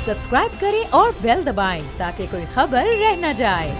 Subscribe करें और bell दबाएं ताकि कोई खबर रह न जाए।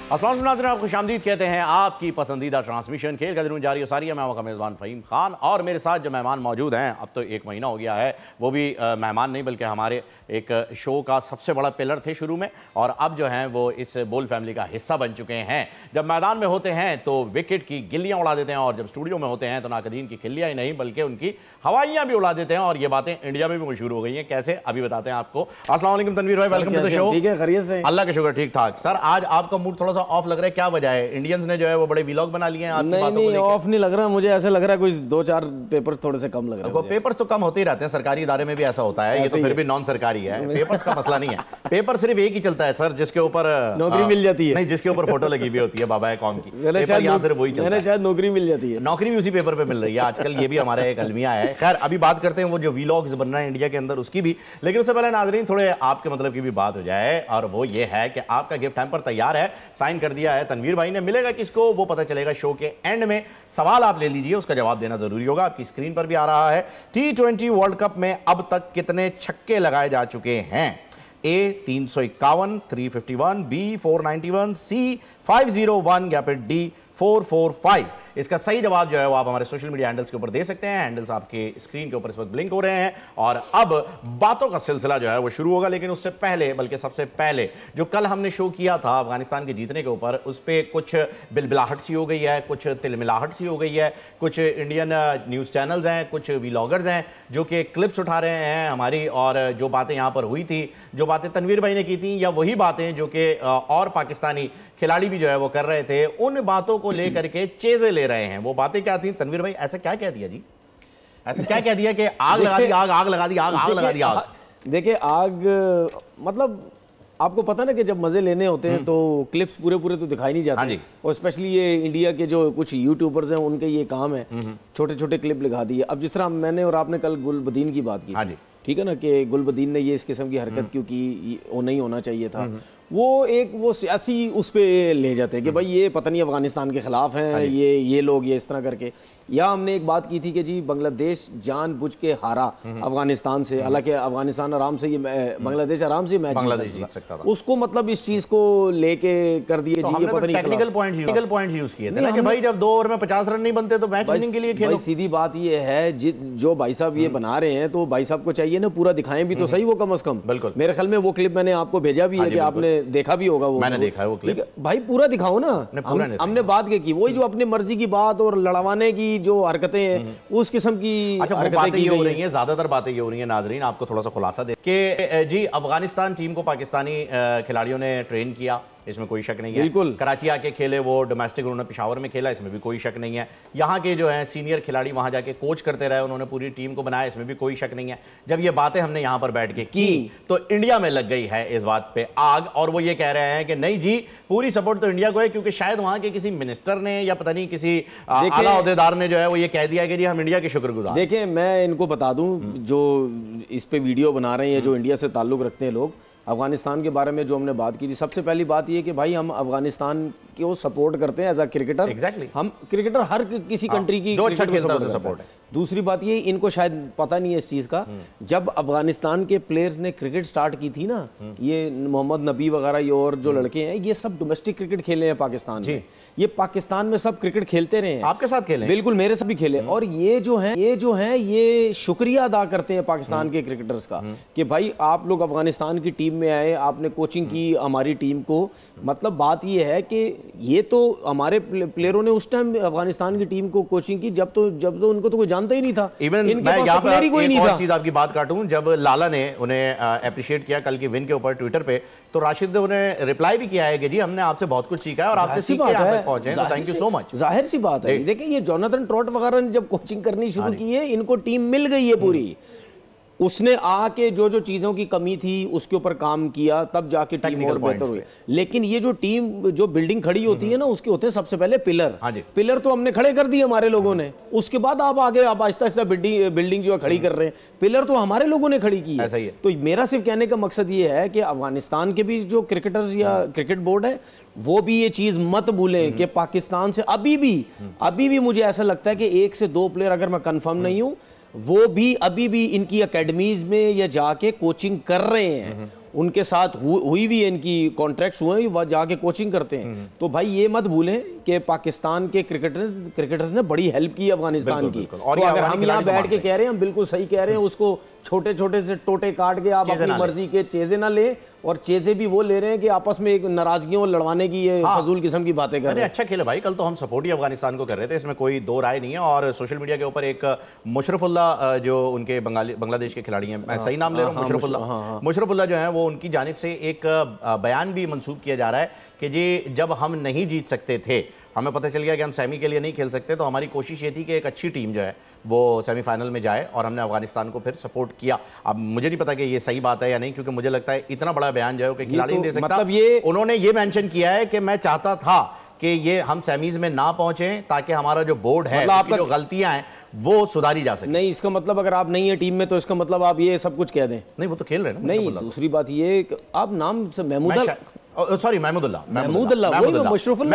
अस्सलाम वालेकुम, आप खुशामदीद कहते हैं आपकी पसंदीदा ट्रांसमिशन खेल का दिन जारी है सारी है। मैं आपका मेज़बान फ़हीम खान और मेरे साथ जो मेहमान मौजूद हैं, अब तो 1 महीना हो गया है, वो भी मेहमान नहीं बल्कि हमारे एक शो का सबसे बड़ा पिलर थे शुरू में, और अब जो हैं वो इस बोल फैमिली का हिस्सा बन चुके हैं। जब मैदान में होते हैं तो विकेट की गिल्लियाँ उड़ा देते हैं, और जब स्टूडियो में होते हैं तो नाकदीन की खिल्लियाँ ही नहीं बल्कि उनकी हवाइयाँ भी उड़ा देते हैं, और ये बातें इंडिया में भी मशहूर हो गई हैं। कैसे, अभी बताते हैं आपको। अस्सलाम वालेकुम तनवीर भाई, वेलकम टू द शो। ठीक है, खैरियत से? अल्लाह का शुक्र, ठीक ठाक। सर आज आपका मूड थोड़ा सा ऑफ लग रहा है, क्या वजह है? इंडियंस ने जो है वो बड़े व्लॉग बना लिए हैं। नहीं, ऑफ नहीं लग रहा मुझे, ऐसा लग रहा है कुछ 2-4 पेपर थोड़े से कम लग रहे हैं। पेपर्स तो कम होते ही रहते हैं, सरकारी इदारे में भी ऐसा होता है, ये तो फिर भी नॉन सरकारी है, पेपर्स का मसला नहीं है। पेपर सिर्फ एक ही चलता है सर, जिसके ऊपर नौकरी मिल जाती है। नहीं, जिसके ऊपर फोटो लगी हुई होती है बाबा कौम की, मैंने शायद नौकरी मिल जाती है। नौकरी भी उसी पेपर पे मिल रही है आजकल, ये भी हमारा एक अलमिया है। खैर अभी बात करते हैं वो जो व्लॉग्स बन रहे हैं इंडिया के अंदर उसकी भी, लेकिन उससे पहले नाज़रीन थोड़े आपके मतलब की भी बात हो जाए, और वो ये है कि आपका गिफ्ट हैम्पर तैयार है, साइन कर दिया है तनवीर भाई ने। मिलेगा किसको वो पता चलेगा शो के एंड में। सवाल आप ले लीजिए, उसका जवाब देना जरूरी होगा। आपकी स्क्रीन पर भी आ रहा है। T20 वर्ल्ड कप में अब तक कितने छक्के लगाए जा चुके हैं? A 351, 351, B 491, C 501 या फिर D 445। इसका सही जवाब जो है वो आप हमारे सोशल मीडिया हैंडल्स के ऊपर दे सकते हैं। हैंडल्स आपके स्क्रीन के ऊपर इस वक्त ब्लिंक हो रहे हैं, और अब बातों का सिलसिला जो है वो शुरू होगा। लेकिन उससे पहले, बल्कि सबसे पहले, जो कल हमने शो किया था अफगानिस्तान के जीतने के ऊपर, उस पर कुछ बिलबिलाहट सी हो गई है, कुछ तिलमिलाहट सी हो गई है। कुछ इंडियन न्यूज़ चैनल्स हैं, कुछ व्लॉगर्स हैं जो कि क्लिप्स उठा रहे हैं हमारी, और जो बातें यहाँ पर हुई थी, जो बातें तनवीर भाई ने की थी, या वही बातें जो कि और पाकिस्तानी खिलाड़ी भी जो है वो कर रहे थे, उन बातों को लेकर के चेज़े ले रहे हैं। वो बातें क्या थी तनवीर भाई? ऐसा क्या कह दिया जी? ऐसा क्या कह दिया कि आग लगा दी, आग लगा दी, आग लगा दी, आग? देखिए, आग मतलब आपको पता ना कि जब मजे लेने होते हैं तो क्लिप्स पूरे तो दिखाई नहीं जाते। और स्पेशली ये इंडिया के जो कुछ यूट्यूबर्स हैं उनके ये काम है छोटे छोटे क्लिप लिखा दिए। अब जिस तरह मैंने और आपने कल गुलबदीन की बात की, ठीक है ना, कि गुलबदीन ने ये इस किस्म की हरकत क्यों की, वो नहीं होना चाहिए था। वो सियासी उस पे ले जाते हैं कि भाई ये पता नहीं अफगानिस्तान के खिलाफ हैं ये लोग, ये इस तरह करके। या हमने एक बात की थी कि जी बांग्लादेश जानबूझ के हारा अफगानिस्तान से, हालांकि अफगानिस्तान आराम से, ये बांग्लादेश आराम से मैच जीत सकता था, उसको मतलब इस चीज को लेके कर दिए जी, ये पता नहीं टेक्निकल पॉइंट्स यूज किए थे ना कि भाई जब 2 ओवर में 50 रन नहीं बनते तो मैच विनिंग के लिए खेलो। सीधी बात ये है, जो भाई साहब ये बना रहे हैं तो भाई साहब को चाहिए ना पूरा दिखाएं भी तो सही वो, कम से कम। बिल्कुल, मेरे ख्याल में वो क्लिप मैंने आपको भेजा भी है कि आपने देखा भी होगा। वो मैंने देखा है वो क्लिप। भाई पूरा दिखाओ ना, हमने बात की वही जो अपनी मर्जी की बात और लड़वाने की जो हरकतें हैं उस किस्म की बातें ये हो रही हैं, ज्यादातर बातें ये हो रही हैं। नाजरीन आपको थोड़ा सा खुलासा दे कि जी अफगानिस्तान टीम को पाकिस्तानी खिलाड़ियों ने ट्रेन किया, इसमें कोई शक नहीं है। बिल्कुल, कराची आके खेले, वो डोमेस्टिक उन्होंने पेशावर में खेला, इसमें भी कोई शक नहीं है। यहाँ के जो है सीनियर खिलाड़ी वहाँ जाके कोच करते रहे, उन्होंने पूरी टीम को बनाया, इसमें भी कोई शक नहीं है। जब ये बातें हमने यहाँ पर बैठ के की तो इंडिया में लग गई है इस बात पे आग, और वो ये कह रहे हैं कि नहीं जी पूरी सपोर्ट तो इंडिया को है, क्योंकि शायद वहाँ के किसी मिनिस्टर ने या पता नहीं किसी आला अहदेदार ने जो है वो ये कह दिया कि जी हम इंडिया के शुक्रगुजार। देखिए, मैं इनको बता दूं, जो इस पे वीडियो बना रहे हैं, जो इंडिया से ताल्लुक़ रखते हैं लोग, अफगानिस्तान के बारे में जो हमने बात की थी, सबसे पहली बात ये कि भाई हम अफगानिस्तान को सपोर्ट करते हैं एज अ क्रिकेटर। एग्जैक्टली, हम क्रिकेटर हर किसी कंट्री की जो अच्छा खेलता है सपोर्ट है। दूसरी बात ये, इनको शायद पता नहीं है इस चीज़ का, जब अफगानिस्तान के प्लेयर्स ने क्रिकेट स्टार्ट की थी ना, ये मोहम्मद नबी वगैरह ये और जो लड़के हैं, ये सब डोमेस्टिक क्रिकेट खेले हैं पाकिस्तान में। ये पाकिस्तान में सब क्रिकेट खेलते रहे हैं, आपके साथ खेले, बिल्कुल मेरे साथ भी खेले। और ये जो है ये शुक्रिया अदा करते हैं पाकिस्तान के क्रिकेटर्स का कि भाई आप लोग अफगानिस्तान की टीम में आए, आपने कोचिंग की हमारी टीम को। मतलब बात ये है कि ये तो हमारे प्लेयरों ने उस टाइम अफगानिस्तान की टीम को कोचिंग की जब तो उनको तो कोई जानता ही नहीं था। इवन मैं यहाँ पर एक और चीज आपकी बात काटूं, जब लाला ने उन्हें अप्रिशिएट किया कल की विन के ऊपर ट्विटर पे, तो राशिद ने उन्हें रिप्लाई भी किया है कि जी हमने आपसे बहुत कुछ सीखा है और आपसे सीख के यहाँ तक पहुंचे हैं, तो थैंक यू सो मच। जाहिर सी बात है। देखिए, ये जोनाथन ट्रॉट वगैरह ने जब कोचिंग करनी शुरू की है, इनको टीम मिल गई है पूरी। उसने आके जो जो चीज़ों की कमी थी उसके ऊपर काम किया, तब जाके टीम और बेहतर हुई। लेकिन ये जो टीम जो बिल्डिंग खड़ी होती है ना, उसके होते हैं सबसे पहले पिलर। पिलर तो हमने खड़े कर दिए हमारे लोगों ने, उसके बाद आप आगे आप आहिस्ता आहिस्ता बिल्डिंग जो है खड़ी कर रहे हैं। पिलर तो हमारे लोगों ने खड़ी की है। तो मेरा सिर्फ कहने का मकसद ये है कि अफगानिस्तान के भी जो क्रिकेटर्स या क्रिकेट बोर्ड है वो भी ये चीज मत भूलें कि पाकिस्तान से अभी भी मुझे ऐसा लगता है कि 1 से 2 प्लेयर, अगर मैं कंफर्म नहीं हूं, वो भी अभी भी इनकी एकेडमीज में या जाके कोचिंग कर रहे हैं। उनके साथ हुई भी है, इनकी कॉन्ट्रैक्ट्स हुए हैं, वह जाके कोचिंग करते हैं। तो भाई ये मत भूलें कि पाकिस्तान के क्रिकेटर्स ने बड़ी हेल्प की अफगानिस्तान की। और तो अगर हम यहाँ बैठ के कह रहे हैं, हम बिल्कुल सही कह रहे हैं, उसको छोटे छोटे से टोटे काट के आप अपनी मर्जी के चीजें ना ले, और चीजें भी वो ले रहे हैं कि आपस में एक नाराजगियों लड़वाने की ये फजूल किस्म की बातें कर रहे हैं। अच्छा खेले भाई, कल तो हम सपोर्ट ही अफगानिस्तान को कर रहे थे, इसमें कोई दो राय नहीं है। और सोशल मीडिया के ऊपर एक मुशर्रफुल्लाह जो उनके बांग्लादेश के खिलाड़ी हैं, मैं सही नाम ले रहा हूँ, मुशर्रफुल्लाह जो है, वो उनकी जानिब से एक बयान भी मंसूब किया जा रहा है कि जी जब हम नहीं जीत सकते थे, हमें पता चल गया कि हम सेमी के लिए नहीं खेल सकते, तो हमारी कोशिश ये थी कि एक अच्छी टीम जो है वो सेमीफाइनल में जाए, और हमने अफगानिस्तान को फिर सपोर्ट किया। अब मुझे नहीं पता कि ये सही बात है या नहीं, क्योंकि मुझे लगता है इतना बड़ा बयान जो है कि खिलाड़ी नहीं दे सकता। मतलब ये उन्होंने ये मेंशन किया है कि मैं चाहता था कि ये हम सेमीज में ना पहुंचे, ताकि हमारा जो बोर्ड है, मतलब जो गलतियां हैं वो सुधारी जा सके। नहीं, इसका मतलब अगर आप नहीं है टीम में तो इसका मतलब आप ये सब कुछ कह दें। नहीं, वो तो खेल रहे हैं ना। नहीं, दूसरी बात ये आप नाम से सॉरी महमूदुल्लाह, मैं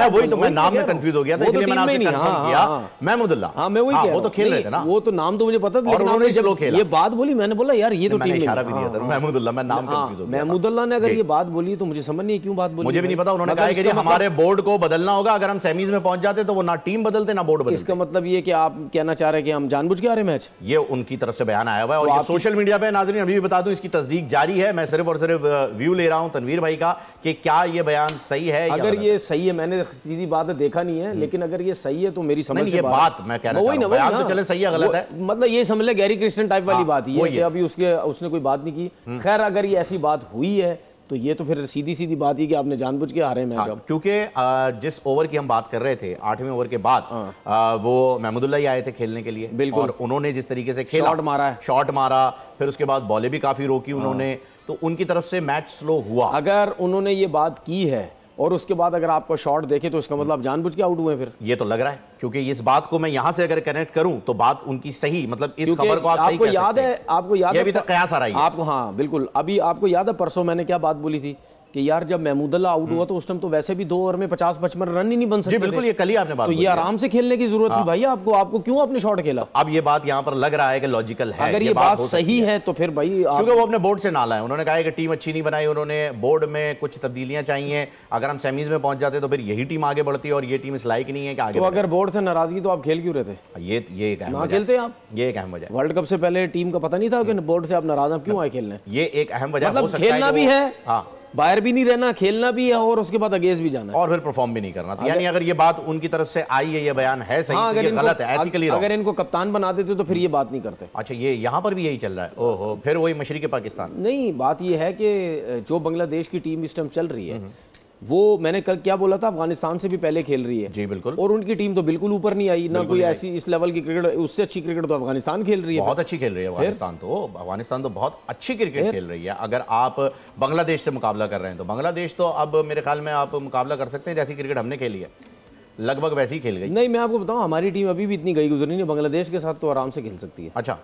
वही तो मैं नाम में कंफ्यूज हो गया था, इसलिए मैंने आपसे कंफर्म किया महमूदुल्लाह। हां, मैं वही कह रहा हूं, वो तो खेल रहे थे ना, वो तो नाम तो मुझे पता था, लेकिन उन्होंने जब ये बात बोली मैंने बोला यार ये तो टीम में इशारा भी दिया सर, महमूदुल्लाह, मैं नाम कंफ्यूज हो गया। महमूदुल्लाह ने अगर ये बात बोली तो मुझे समझ नहीं क्यों बात बोली, मुझे भी नहीं पता। उन्होंने कहा कि हमारे बोर्ड को बदलना होगा, अगर हम सेमीज में पहुंच जाते तो वो ना टीम बदलते ना बोर्ड बदलते। इसका मतलब ये कि आप कहना चाह रहे हैं कि हम जानबूझ के आ रहे मैच, ये उनकी तरफ से बयान आया हुआ है। और ये सोशल मीडिया पे नाज़रीन अभी भी बता दूं, इसकी तस्दीक जारी है। मैं सिर्फ और सिर्फ व्यू ले रहा हूं तनवीर भाई का कि क्या ये बयान सही है। अगर ये सही है, मैंने सीधी बात देखा नहीं है, लेकिन अगर ये सही है तो मेरी समझ से ये बात मैं कहना चाह रहा हूं, बयान तो चले सही है गलत है, मतलब ये समझ ले गैरी क्रिस्टियन टाइप वाली बात ही है कि अभी उसने कोई बात नहीं की। खैर, अगर ये ऐसी बात हुई है तो ये तो फिर सीधी सीधी बात ही कि आपने जानबूझ के हारे मैच। क्योंकि जिस ओवर की हम बात कर रहे थे, 8वें ओवर के बाद वो महमूदुल्लाह ही आए थे खेलने के लिए। बिल्कुल, और उन्होंने जिस तरीके से खेला, शॉट मारा, फिर उसके बाद बॉलें भी काफी रोकी उन्होंने, तो उनकी तरफ से मैच स्लो हुआ। अगर उन्होंने ये बात की है और उसके बाद अगर आपको शॉट देखे तो इसका मतलब जानबूझ के आउट हुए, फिर ये तो लग रहा है। क्योंकि इस बात को मैं यहां से अगर कनेक्ट करूं तो बात उनकी सही, मतलब इस खबर को आप सही कह सकते हैं। आपको याद है, अभी तक कयास आ रही है आपको। हाँ बिल्कुल, अभी आपको याद है परसों मैंने क्या बात बोली थी कि यार जब महमूदुल्लाह आउट हुआ तो उस टाइम तो वैसे भी 2 ओवर में 50-55 रन ही नहीं बन सकते। बिल्कुल, ये कल ही आपने बात तो ये आराम से खेलने की जरूरत थी भाई आपको क्यों आपने शॉट खेला? अब ये बात यहाँ पर लग रहा है कि लॉजिकल है। अगर ये बात सही है तो फिर भाई, क्योंकि वो अपने बोर्ड से नाला है, उन्होंने कहा कि टीम अच्छी नहीं बनाई, उन्होंने बोर्ड में कुछ तब्दीलियां चाहिए, अगर हम सेमीज में पहुंच जाते तो फिर यही टीम आगे बढ़ती, और ये टीम इस लायक नहीं है कि आगे। तो अगर बोर्ड से नाराजगी तो आप खेल क्यों रहे थे? ये ना खेलते आप, ये एक अहम वजह। वर्ल्ड कप से पहले टीम का पता नहीं था कि बोर्ड से आप नाराज हैं, क्यों आए खेलने? ये एक अहम वजह, मतलब खेलना भी है, बाहर भी नहीं रहना, खेलना भी है, और उसके बाद अगेंस्ट भी जाना है, और फिर परफॉर्म भी नहीं करना। यानी अगर ये बात उनकी तरफ से आई है, ये बयान है सही, तो ये गलत है एथिकली। अगर इनको कप्तान बना देते तो फिर ये बात नहीं करते। अच्छा, ये यहाँ पर भी यही चल रहा है। ओहो, फिर वही मशरिक़ पाकिस्तान। नहीं, बात ये है कि जो बांग्लादेश की टीम इस टाइम चल रही है, वो मैंने कल क्या बोला था, अफगानिस्तान से भी पहले खेल रही है। जी बिल्कुल, और उनकी टीम तो बिल्कुल ऊपर नहीं आई, ना कोई ऐसी इस लेवल की क्रिकेट, उससे अच्छी क्रिकेट तो अफगानिस्तान खेल रही है। बहुत अच्छी खेल रही है अफगानिस्तान तो बहुत अच्छी क्रिकेट खेल रही है। अगर आप बांग्लादेश से मुकाबला कर रहे हैं तो बांग्लादेश तो अब मेरे ख्याल में आप मुकाबला कर सकते हैं, जैसी क्रिकेट हमने खेली है लगभग वैसी ही खेल गई। नहीं, मैं आपको बताऊं, हमारी टीम अभी भी इतनी गई गुजरी नहीं, बांग्लादेश के साथ तो आराम से खेल सकती है। अच्छा,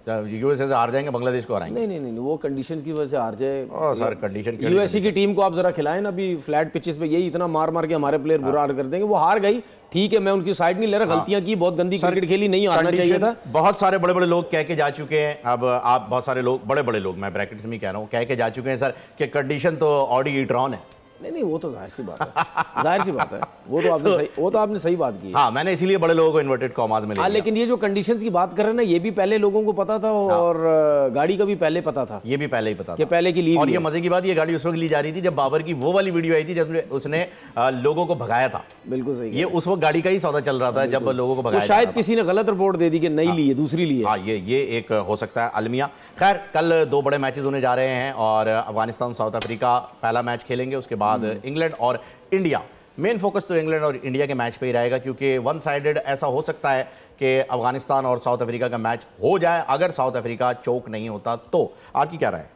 यूएसए से हार जाएंगे, बांग्लादेश को हराएंगे? नहीं, वो कंडीशन की वजह से हार जाए सर, कंडीशन। यूएसए की टीम को आप जरा खिलाएं ना, अभी फ्लैट पिचेस पे यही इतना मार के हमारे प्लेयर बुरा हार कर देंगे। वो हार गई, ठीक है, मैं उनकी साइड नहीं ले रहा, गलतियां की, बहुत गंदी क्रिकेट खेली, नहीं हारना चाहिए था। बहुत सारे बड़े बड़े लोग कह के जा चुके हैं, अब आप बहुत सारे लोग, बड़े लोग, मैं ब्रैकेट्स में कह रहा हूँ, कह के जा चुके हैं सर कि कंडीशन तो ऑडी ईट्रॉन है। नहीं, वो तो जाहिर सी बात है, जाहिर सी बात है, वो तो आपने सही बात की। हाँ, मैंने इसीलिए बड़े लोगों को इन्वर्टेड कॉमास में ले लिया। लेकिन ये जो कंडीशंस की बात कर रहे हैं ना, ये भी पहले लोगों को पता था, और गाड़ी का भी पहले पता था, ये भी पहले ही पता था, पहले की लीव। और ये मजे की बात, ये गाड़ी उस वक्त ली जा रही थी जब बाबर की वो वाली वीडियो आई थी जब उसने लोगों को भगाया था। बिल्कुल सही, ये उस वक्त गाड़ी का ही सौदा चल रहा था जब लोगों को भगाया। शायद किसी ने गलत रिपोर्ट दे दी कि नहीं ली है, दूसरी ली है। हाँ, ये एक हो सकता है अलमिया। खैर, कल 2 बड़े मैचेस होने जा रहे हैं, और अफगानिस्तान साउथ अफ्रीका पहला मैच खेलेंगे, उसके बाद इंग्लैंड और इंडिया मेन फोकस तो इंग्लैंड और इंडिया के मैच पे ही रहेगा, क्योंकि वन साइडेड ऐसा हो सकता है कि अफगानिस्तान और साउथ अफ्रीका का मैच हो जाए अगर साउथ अफ्रीका चोक नहीं होता तो। आपकी क्या राय है?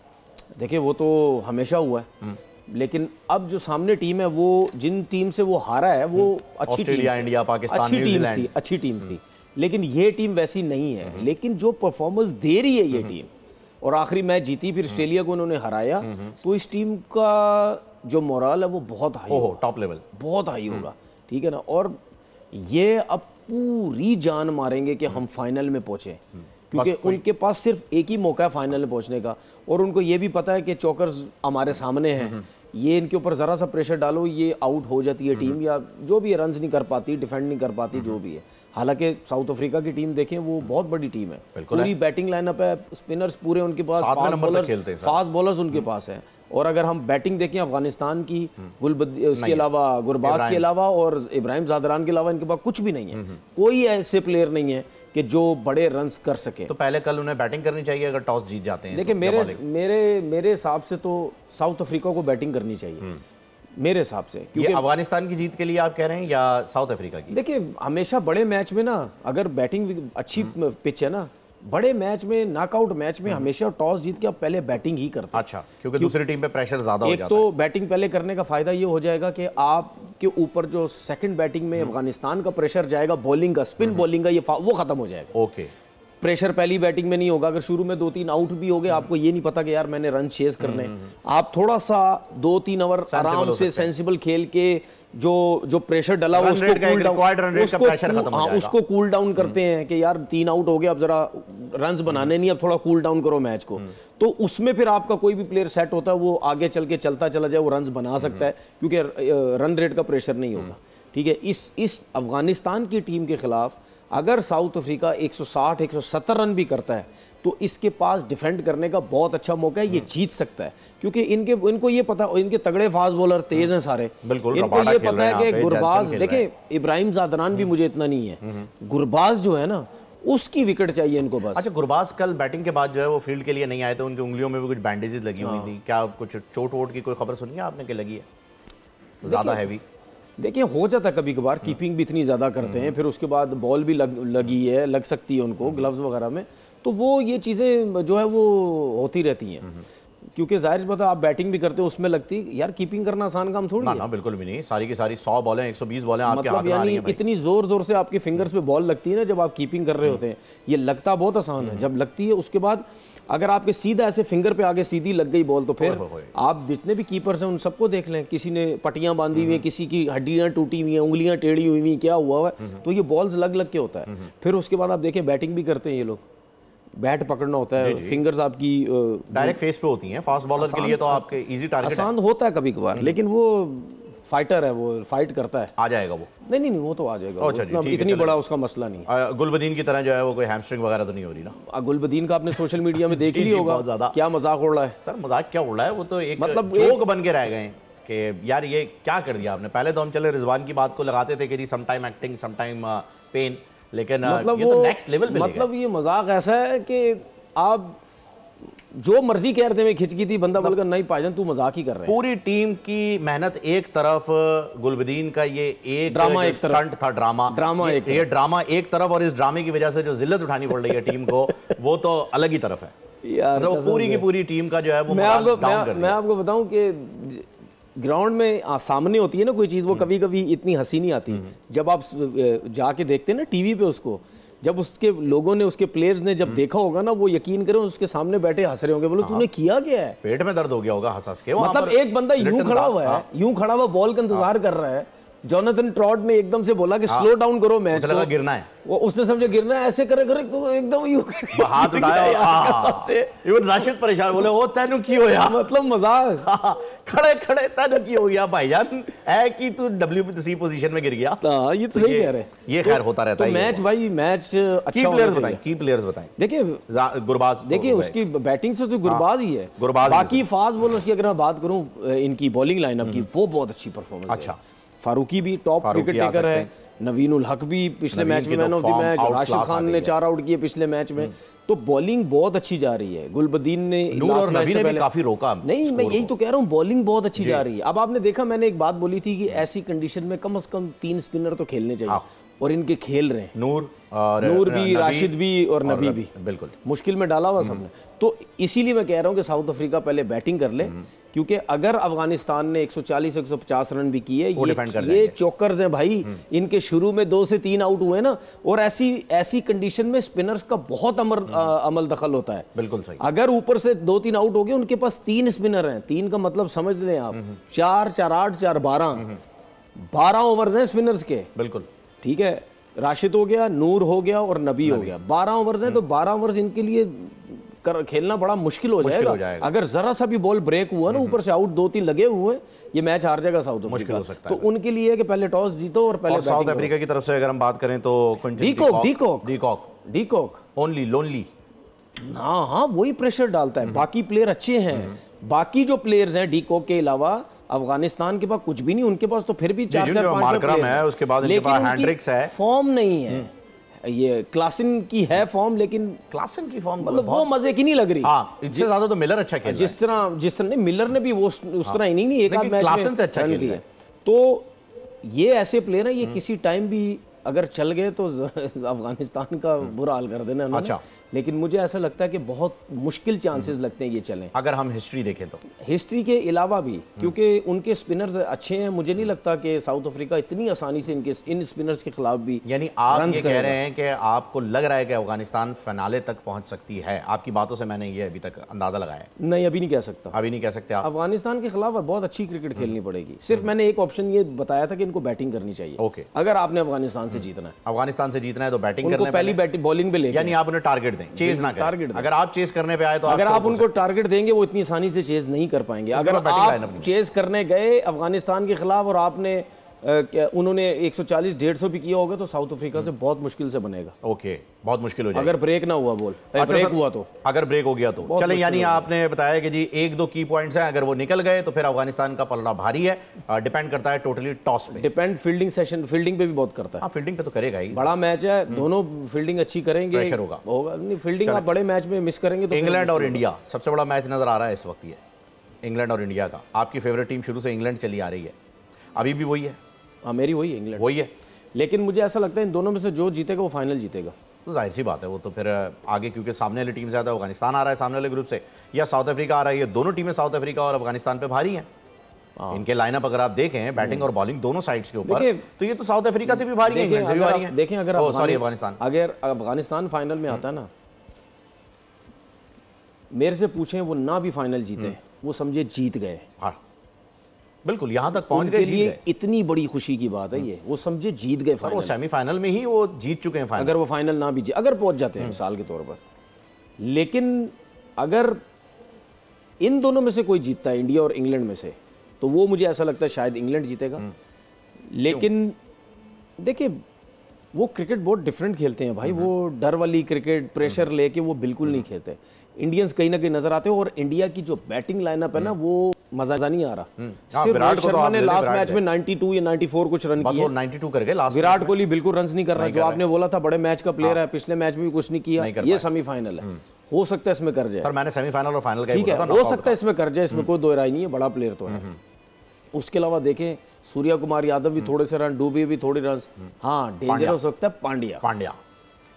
देखिए वो तो हमेशा हुआ है, लेकिन अब जो सामने टीम है वो जिन टीम से वो हारा है वो अच्छी ऑस्ट्रेलिया, इंडिया, पाकिस्तान, न्यूजीलैंड, अच्छी टीम्स थी, लेकिन ये टीम वैसी नहीं है। लेकिन जो परफॉर्मेंस दे रही है ये टीम, और आखिरी मैच जीती, फिर ऑस्ट्रेलिया को उन्होंने हराया, तो इस टीम का जो मोरल है वो बहुत हाई होगा, टॉप लेवल बहुत हाई होगा, ठीक है ना। और ये अब पूरी जान मारेंगे कि हम फाइनल में पहुंचे, क्योंकि उनके पास सिर्फ एक ही मौका है फाइनल में पहुंचने का, और उनको ये भी पता है कि चौकर्स हमारे सामने हैं, ये इनके ऊपर ज़रा सा प्रेशर डालो ये आउट हो जाती है टीम, या जो भी रन्स नहीं कर पाती, डिफेंड नहीं कर पाती, जो भी है। हालांकि साउथ अफ्रीका की टीम देखें वो बहुत बड़ी टीम है, पूरी बैटिंग लाइनअप है, स्पिनर्स पूरे उनके पास, फास्ट बॉलर्स उनके पास है। और अगर हम बैटिंग देखें अफगानिस्तान की, उसके अलावा गुरबाज के अलावा और इब्राहिम ज़ादरान के अलावा इनके पास कुछ भी नहीं है, कोई ऐसे प्लेयर नहीं है कि जो बड़े रन्स कर सके। तो पहले कल उन्हें बैटिंग करनी चाहिए अगर टॉस जीत जाते हैं। देखिए मेरे हिसाब से तो साउथ अफ्रीका को बैटिंग करनी चाहिए, मेरे हिसाब से। क्योंकि अफगानिस्तान की जीत के लिए आप कह रहे हैं या साउथ अफ्रीका की? देखिए हमेशा बड़े मैच में ना, अगर बैटिंग अच्छी पिच है ना, बड़े मैच में, नॉकआउट मैच में हमेशा टॉस जीत के आप पहले बैटिंग ही करते हैं। अच्छा, क्योंकि दूसरी टीम पे प्रेशर ज्यादा हो जाता है। एक तो बैटिंग पहले करने का फायदा ये हो जाएगा कि आपके ऊपर जो सेकंड बैटिंग में अफगानिस्तान का प्रेशर जाएगा, बॉलिंग का, स्पिन बॉलिंग का, वो खत्म हो जाएगा। ओके, प्रेशर पहली बैटिंग में नहीं होगा। अगर शुरू में 2-3 आउट भी हो गए, आपको ये नहीं पता कि यार मैंने रन चेज करने, आप थोड़ा सा 2-3 ओवर आराम से सेंसिबल खेल के जो प्रेशर डला हुआ उसको कूल डाउन करते हैं कि यार 3 आउट हो गए, अब जरा रन्स बनाने नहीं, अब थोड़ा कूल डाउन करो मैच को। तो उसमें फिर आपका कोई भी प्लेयर सेट होता है, वो आगे चल के चलता चला जाए, वो रन्स बना सकता है, क्योंकि रन रेट का प्रेशर नहीं होगा, ठीक है। इस अफगानिस्तान की टीम के खिलाफ अगर साउथ अफ्रीका 160-170 रन भी करता है तो इसके पास डिफेंड करने का बहुत अच्छा मौका है, ये जीत सकता है, क्योंकि इनको ये पता, इनके तगड़े फास्ट बॉलर तेज हैं सारे, बिल्कुल इनको ये पता है कि गुरबाज, देखिए इब्राहिम ज़ादरान भी मुझे इतना नहीं है, गुरबाज जो है ना उसकी विकेट चाहिए इनको बस। अच्छा, गुरबाज कल बैटिंग के बाद जो है वो फील्ड के लिए नहीं आए थे, उनकी उंगलियों में भी कुछ बैंडेजेस लगी हुई थी, क्या कुछ चोट वोट की कोई खबर सुनी है आपने कि लगी है ज्यादा हैवी? देखिए हो जाता है कभी कभार, कीपिंग भी इतनी ज़्यादा करते हैं, फिर उसके बाद बॉल भी लग सकती है उनको ग्लव्स वगैरह में, तो वो ये चीज़ें जो है वो होती रहती हैं, क्योंकि जाहिर बात है आप बैटिंग भी करते हो उसमें लगती, यार कीपिंग करना आसान काम थोड़ी है। ना बिल्कुल भी नहीं, सारी की सारी 100 बॉलें 120 बॉलें आपके हाथ में आ रही हैं, इतनी जोर से आपके फिंगर्स पे बॉल लगती है ना जब आप कीपिंग कर रहे होते हैं, ये लगता बहुत आसान है जब लगती है, उसके बाद अगर आपके सीधा ऐसे फिंगर पे आगे सीधी लग गई बॉल तो फिर आप जितने भी कीपर्स हैं उन सबको देख लें, किसी ने पट्टियां बांधी हुई हैं, किसी की हड्डियां टूटी हुई हैं, उंगलियां टेढ़ी हुई हैं, क्या हुआ है, तो ये बॉल्स लग के होता है। फिर उसके बाद आप देखें बैटिंग भी करते हैं ये लोग, बैट पकड़ना होता है, फिंगर्स आपकी डायरेक्ट फेस पे होती हैं, फास्ट बॉलर के लिए तो आपके इजी टारगेट आसान होता है कभी कभार, लेकिन वो फाइटर है, वो फाइट करता है, आ जाएगा वो। नहीं वो तो आ जाएगा, इतनी बड़ा उसका मसला नहीं है। गुलबदीन की तरह जो है वो कोई हैमस्ट्रिंग वगैरह तो नहीं हो रही ना? गुलबदीन का आपने सोशल मीडिया में देख लिया होगा, क्या मजाक उड़ रहा है। सर मजाक क्या उड़ रहा है, वो तो एक मतलब जोक बन के रह गए कि यार ये क्या कर दिया आपने। पहले तो हम चले रिजवान की बात को लगाते थे कि जी some time acting some time pen, लेकिन मतलब ये तो नेक्स्ट लेवल पे मतलब ये मजाक ऐसा है कि आप जो मर्जी कह रहे थे मैं खिंचकी थी, बंदा बोलकर नहीं भाईजान तू मजाक ही कर रहे हैं। पूरी टीम की मेहनत एक तरफ, गुलबदीन का ये एक ड्रामा एक तरफ था, ये ड्रामा एक तरफ, और इस ड्रामे की वजह से जो जिल्लत उठानी पड़ रही है टीम को वो तो अलग ही तरफ है यार। मतलब पूरी की पूरी टीम का जो है वो मैं आपको बताऊं कि ग्राउंड में सामने होती है ना कोई चीज़, वो कभी कभी इतनी हंसी नहीं आती, जब आप जाके देखते हैं ना टीवी पे उसको, जब उसके लोगों ने, उसके प्लेयर्स ने जब देखा होगा ना, वो यकीन करें उसके सामने बैठे हंस रहे होंगे, बोलो तूने किया क्या है, पेट में दर्द हो गया होगा हंस के। मतलब एक बंदा यूं खड़ा हुआ बॉल का इंतजार कर रहा है, जोनाथन ट्रॉट ने एकदम से बोला कि स्लो डाउन करो मैच को, गिरना है, वो उसने समझे गिरना है, ऐसे करे तो एकदम यूं हाथ उठाया सबसे, इवन राशिद परेशान, बोले ओ तैनू की हो यार, मतलब मजाक, खड़े तैनू की हो गया भाईजान, है कि तू WC पोजीशन में गिर गया। ये तो सही कह रहे हैं, ये खैर होता रहता है मैच भाई, मैच अच्छा। की प्लेयर्स बताएं। देखिए गुरबाज, देखिए उसकी बैटिंग से तो गुरबाज ही है, बाकी फास्ट बॉलर्स की अगर मैं बात करूं इनकी बॉलिंग लाइनअप की, वो बहुत अच्छी परफॉर्मेंस। अच्छा, फारूकी भी टॉप विकेट टेकर है, नवीन उल हक भी पिछले मैच में man of the match, Rashid Khan ने 4 आउट किए पिछले मैच में। तो बॉलिंग बहुत अच्छी जा रही है। गुलबदीन ने भी काफी रोका। नहीं, मैं यही तो कह रहा हूँ, बॉलिंग बहुत अच्छी जा रही है। अब आपने देखा, मैंने एक बात बोली थी कि ऐसी कंडीशन में कम से कम 3 स्पिनर तो खेलने चाहिए, और इनके खेल रहे हैं। नूर भी, राशिद भी और नबी भी बिल्कुल मुश्किल में डाला हुआ सबने। तो इसीलिए मैं कह रहा हूँ कि साउथ अफ्रीका पहले बैटिंग कर ले, क्योंकि अगर अफगानिस्तान ने 140-150 रन भी किए, ये चौकर्स हैं भाई, इनके शुरू में 2 से 3 आउट हुए ना, और ऐसी कंडीशन में स्पिनर्स का बहुत अमल दखल होता है। बिल्कुल सही। अगर ऊपर से 2-3 आउट हो गए, उनके पास 3 स्पिनर हैं, 3 का मतलब समझ लें आप, 4, 4-8, 4-12, 12 ओवर्स हैं स्पिनर्स के। बिल्कुल ठीक है, राशिद हो गया, नूर हो गया और नबी हो गया, 12 ओवर्स हैं। तो 12 ओवर्स इनके लिए खेलना बड़ा मुश्किल हो जाएगा। अगर जरा सा भी बॉल ब्रेक हुआ ना, ऊपर से आउट 2-3 लगे हुए, ये मैच हार जाएगा साउथ अफ्रीका। तो उनके लिए कि पहले टॉस जीतो और पहले साउथ अफ्रीका की तरफ से अगर हम बात करें तो डीकॉक ओनली लोनली, हाँ वही प्रेशर डालता है। बाकी प्लेयर अच्छे हैं, बाकी जो प्लेयर्स हैं डीकॉक के अलावा अफगानिस्तान के पास कुछ भी नहीं, उनके पास तो फिर भी 4-4-5 मार्करम है, उसके बाद इनके पास हैंड्रिक्स है, फॉर्म नहीं है। ये क्लासन की है फॉर्म, लेकिन क्लासन की फॉर्म मतलब वो मजे की नहीं लग रही। हाँ, इससे ज्यादा तो मिलर अच्छा खेल रहा है। जिस तरह नहीं, मिलर ने भी वो उस तरह इनिंग नहीं, एक आध मैच क्लासन से अच्छा खेल रहा है। तो ये ऐसे प्लेयर हैं, ये किसी टाइम भी अगर चल गए तो अफगानिस्तान का बुरा हाल कर देना। अच्छा, लेकिन मुझे ऐसा लगता है कि बहुत मुश्किल चांसेस लगते हैं ये चलें। अगर हम हिस्ट्री देखें तो हिस्ट्री के अलावा भी, क्योंकि उनके स्पिनर्स अच्छे हैं, मुझे नहीं लगता कि साउथ अफ्रीका इतनी आसानी से इन स्पिनर्स के खिलाफ भी। यानी आप ये कह रहे हैं कि आपको लग रहा है कि अफगानिस्तान फिनाले तक पहुंच सकती है? आपकी बातों से मैंने ये अभी तक अंदाजा लगाया। नहीं, अभी नहीं कह सकता। अभी नहीं कह सकते आप? अफगानिस्तान के खिलाफ बहुत अच्छी क्रिकेट खेलनी पड़ेगी। सिर्फ मैंने एक ऑप्शन ये बताया था कि इनको बैटिंग करनी चाहिए। ओके, अगर आपने अफगानिस्तान से जीतना है, अफगानिस्तान से जीतना है तो बैटिंग करना है, पहली बैटिंग बॉलिंग पे ले, यानी आप उन्हें टारगेट दें, चेज ना करें। अगर आप चेस करने पे आए तो अगर आप उनको टारगेट देंगे, वो इतनी आसानी से चेस नहीं कर पाएंगे। अगर आप चेस करने गए अफगानिस्तान के खिलाफ और आपने उन्होंने 140-150 भी किया होगा, तो साउथ अफ्रीका से बहुत मुश्किल से बनेगा। ओके, बहुत मुश्किल हो जाएगा अगर ब्रेक ना हुआ बॉल। ब्रेक हुआ तो, अगर ब्रेक हो गया तो चले। यानी आपने बताया कि जी 1-2 की पॉइंट्स हैं, अगर वो निकल गए तो फिर अफगानिस्तान का पलड़ा भारी है। डिपेंड करता है टोटली टॉस पे, डिपेंड फील्डिंग सेशन, फील्डिंग पे भी बहुत करता है। हाँ, फील्डिंग पे तो करेगा ही, बड़ा मैच है, दोनों फील्डिंग अच्छी करेंगे, प्रेशर होगा नहीं फील्डिंग आप बड़े मैच में मिस करेंगे तो। इंग्लैंड और इंडिया सबसे बड़ा मैच नजर आ रहा है इस वक्त, ये इंग्लैंड और इंडिया का। आपकी फेवरेट टीम शुरू से इंग्लैंड चली आ रही है, अभी भी वही है? हाँ, मेरी वही है, इंग्लैंड वही है। लेकिन मुझे ऐसा लगता है इन दोनों में से जो जीतेगा वो फाइनल जीतेगा। तो जाहिर सी बात है, वो तो फिर आगे, क्योंकि सामने वाली टीम से ज़्यादा अफगानिस्तान आ रहा है सामने वाले ग्रुप से, या साउथ अफ्रीका आ रहा है। ये दोनों टीमें साउथ अफ्रीका और अफगानिस्तान पे भारी हैं। इनके लाइनअप अगर आप देखें, बैटिंग और बॉलिंग दोनों साइड्स के ऊपर, तो ये तो साउथ अफ्रीका से भी भारी है, इंग्लैंड से भी भारी है। देखें, अगर अफगानिस्तान फाइनल में आता है ना, मेरे से पूछें वो ना भी फाइनल जीते, वो समझे जीत गए। हाँ बिल्कुल, यहाँ तक पहुंच गए, लिए इतनी बड़ी खुशी की बात है ये, वो समझे जीत गए फाइनल। वो सेमीफाइनल में ही वो जीत चुके हैं फाइनल। अगर वो फाइनल ना भी अगर पहुंच जाते हैं मिसाल के तौर पर, लेकिन अगर इन दोनों में से कोई जीतता है, इंडिया और इंग्लैंड में से, तो वो मुझे ऐसा लगता है शायद इंग्लैंड जीतेगा। लेकिन देखिए, वो क्रिकेट बहुत डिफरेंट खेलते हैं भाई, वो डर वाली क्रिकेट, प्रेशर लेके वो बिल्कुल नहीं खेलते। इंडियंस कहीं ना कहीं नजर आते हैं, और इंडिया की जो बैटिंग लाइनअप है ना, वो मजा नहीं आ रहा। सिर्फ विराट शर्मा ने लास्ट मैच में 92 या 94 कुछ रन किए, 92 कर गए लास्ट। विराट कोहली बिल्कुल रन नहीं कर रहा, जो आपने बोला था बड़े मैच का प्लेयर है, पिछले मैच में भी कुछ नहीं किया। ये सेमीफाइनल है, हो सकता है इसमें कर जाए। पर मैंने सेमीफाइनल और फाइनल का ठीक है, हो सकता है इसमें कर जाए, इसमें कोई दो राय नहीं है, बड़ा प्लेयर तो है। उसके अलावा देखें, सूर्या कुमार यादव भी थोड़े से रन, डूबे भी थोड़े रन। हाँ, डेंजर हो सकता है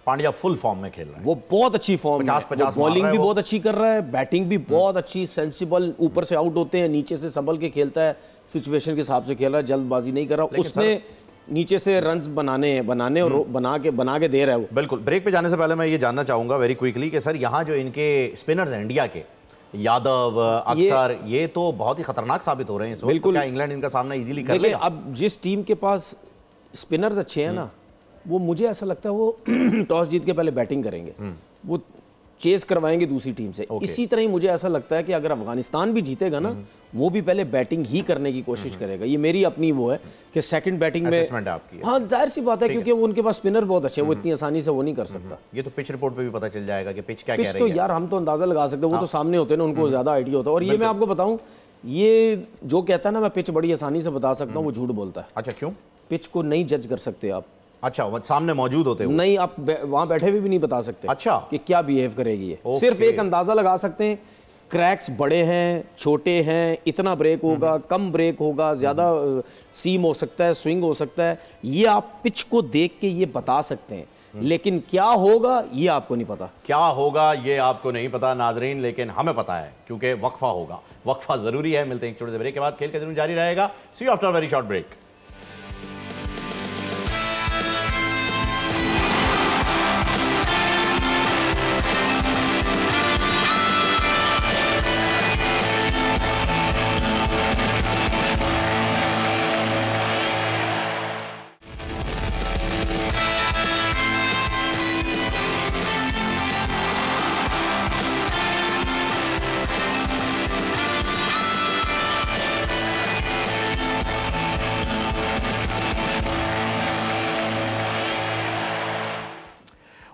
पांड्या फुल फॉर्म में खेल रहा है, वो बहुत अच्छी फॉर्म में, 50-50 बॉलिंग भी बहुत अच्छी कर रहा है, बैटिंग भी बहुत अच्छी, सेंसिबल, ऊपर से आउट होते हैं, नीचे से संभल के खेलता है, सिचुएशन के हिसाब से खेल रहा है, जल्दबाजी नहीं कर रहा। उसने नीचे से रन्स बनाने और बना के दे रहा है वो। बिल्कुल। ब्रेक पे जाने से पहले मैं ये जानना चाहूंगा वेरी क्विकली कि सर, यहाँ जो इनके स्पिनर्स हैं इंडिया के, यादव, अक्षर, ये तो बहुत ही खतरनाक साबित हो रहे हैं इस वक्त। क्या इंग्लैंड इनका सामना इजीली कर लेगा? अब जिस टीम के पास स्पिनर्स अच्छे हैं ना, वो मुझे ऐसा लगता है वो टॉस जीत के पहले बैटिंग करेंगे, वो चेस करवाएंगे दूसरी टीम से। इसी तरह ही मुझे ऐसा लगता है कि अगर अफगानिस्तान भी जीतेगा ना, वो भी पहले बैटिंग ही करने की कोशिश करेगा। ये मेरी अपनी वो है कि सेकंड बैटिंग में आपकी। हाँ, जाहिर सी बात है, क्योंकि वो उनके पास स्पिनर बहुत अच्छे हैं, वो इतनी आसानी से वो नहीं कर सकता। ये तो पिच रिपोर्ट पे भी पता चल जाएगा कि पिच क्या कह रही है। तो यार हम तो अंदाजा लगा सकते हैं, वो तो सामने होते हैं ना, उनको ज्यादा आइडिया होता है। और ये मैं आपको बताऊं, ये जो कहता है ना मैं पिच बड़ी आसानी से बता सकता हूँ, वो झूठ बोलता है। अच्छा, क्यों? पिच को नहीं जज कर सकते आप। अच्छा, वो सामने मौजूद होते हैं? नहीं, आप वहां बैठे हुए भी नहीं बता सकते अच्छा कि क्या बिहेव करेगी ये। सिर्फ एक अंदाजा लगा सकते हैं, क्रैक्स बड़े हैं, छोटे हैं, इतना ब्रेक होगा, कम ब्रेक होगा, ज्यादा सीम हो सकता है, स्विंग हो सकता है, ये आप पिच को देख के ये बता सकते हैं। लेकिन क्या होगा ये आपको नहीं पता। क्या होगा ये आपको नहीं पता नाजरीन, लेकिन हमें पता है क्योंकि वक्फा होगा। वक्फा जरूरी है। मिलते हैं एक छोटे से ब्रेक के बाद, खेल का जुनून जारी रहेगा। See you after very short break.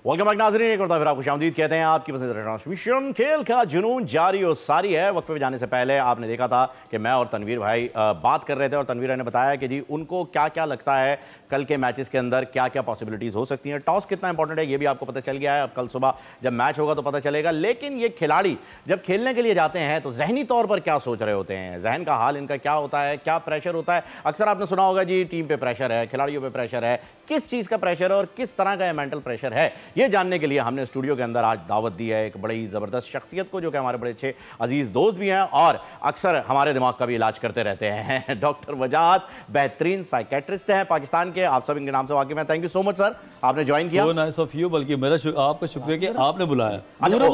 Welcome back नाज़रीन, एक बार फिर आपको खुशामदीद कहते हैं। आपकी पसंदीदा ट्रांसमिशन खेल का जुनून जारी और सारी है। वक्त पे जाने से पहले आपने देखा था कि मैं और तनवीर भाई बात कर रहे थे और तनवीर भाई ने बताया कि जी उनको क्या क्या लगता है कल के मैचेस के अंदर क्या क्या पॉसिबिलिटीज़ हो सकती हैं। टॉस कितना इंपॉर्टेंट है ये भी आपको पता चल गया है। अब कल सुबह जब मैच होगा तो पता चलेगा। लेकिन ये खिलाड़ी जब खेलने के लिए जाते हैं तो जहनी तौर पर क्या सोच रहे होते हैं, जहन का हाल इनका क्या होता है, क्या प्रेशर होता है। अक्सर आपने सुना होगा जी टीम पे प्रेशर है, खिलाड़ियों पे प्रेशर है। किस चीज़ का प्रेशर है और किस तरह का मेंटल प्रेशर है, ये जानने के लिए हमने स्टूडियो के अंदर आज दावत दी है एक बड़ी ज़बरदस्त शख्सियत को, जो कि हमारे बड़े अच्छे अजीज़ दोस्त भी हैं और अक्सर हमारे दिमाग का भी इलाज करते रहते हैं। डॉक्टर वजाहत बेहतरीन साइकेट्रिस्ट हैं पाकिस्तान के। आप सब इनके नाम से वाकिफ हैं। Thank you so much sir, आपने ज्वाइन किया। So nice of you, बल्कि मेरा आपका शुक्रिया कि आपने बुलाया। मेरे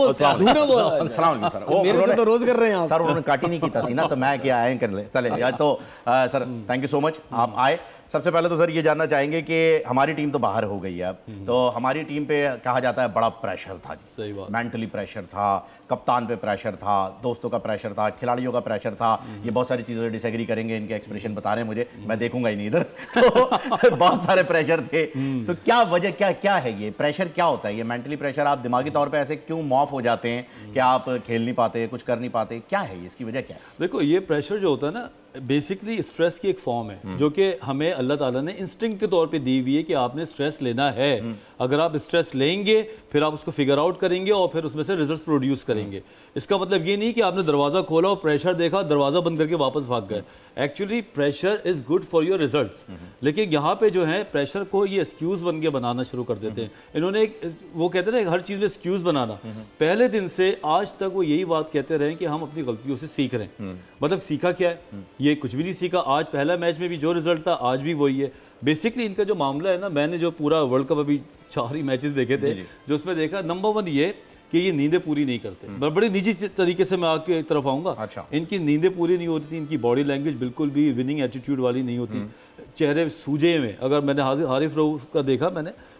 से तो रोज कर रहे हैं सर, उन्होंने काटी नहीं की थी ना, तो मैं क्या आए कर ले चले। तो sir thank you so much, आप आए। सबसे पहले तो सर ये जानना चाहेंगे कि हमारी टीम तो बाहर हो गई है अब, तो हमारी टीम पे कहा जाता है बड़ा प्रेशर था जी। सही बात। मेंटली प्रेशर था, कप्तान पे प्रेशर था, दोस्तों का प्रेशर था, खिलाड़ियों का प्रेशर था। ये बहुत सारी चीज़ों से डिसएग्री करेंगे, इनके एक्सप्रेशन बता रहे हैं मुझे, मैं देखूंगा ही नहीं इधर। तो बहुत सारे प्रेशर थे। तो क्या वजह क्या है ये प्रेशर, क्या होता है ये मेंटली प्रेशर? आप दिमागी तौर पर ऐसे क्यों मॉफ हो जाते हैं कि आप खेल नहीं पाते, कुछ कर नहीं पाते? क्या है ये, इसकी वजह क्या है? देखो, ये प्रेशर जो होता है ना, बेसिकली स्ट्रेस की एक फॉर्म है जो कि हमें अल्लाह ताला ने इंस्टिंक्ट के तौर पे दी हुई है कि आपने स्ट्रेस लेना है। अगर आप स्ट्रेस लेंगे फिर आप उसको फिगर आउट करेंगे और फिर उसमें से रिजल्ट्स प्रोड्यूस करेंगे। इसका मतलब ये नहीं कि आपने दरवाज़ा खोला और प्रेशर देखा, दरवाज़ा बंद करके वापस भाग गए। Actually pressure is good for your results. लेकिन यहाँ पे जो है प्रेशर को ये एक्सक्यूज़ बन के बनाना शुरू कर देते हैं। इन्होंने वो कहते हैं ना, हर चीज़ में एक्सक्यूज़ बनाना। पहले दिन से आज तक वो यही बात कहते रहे कि हम अपनी गलतियों से सीख रहे हैं। मतलब सीखा क्या है? ये कुछ भी नहीं सीखा। आज पहला मैच में भी जो रिजल्ट था आज भी वही है। बेसिकली इनका जो मामला है ना, मैंने जो पूरा वर्ल्ड कप अभी 4 ही मैचेस देखे थे, जो उसमें देखा, नंबर 1 ये कि ये नींदें पूरी नहीं करते। बड़े निजी तरीके से मैं आपकी तरफ आऊँगा। अच्छा। इनकी नींदें पूरी नहीं होती थी, इनकी बॉडी लैंग्वेज बिल्कुल भी विनिंग एटीट्यूड वाली नहीं होती, चेहरे सूजे में। अगर मैंने हारिफ रऊफ का देखा,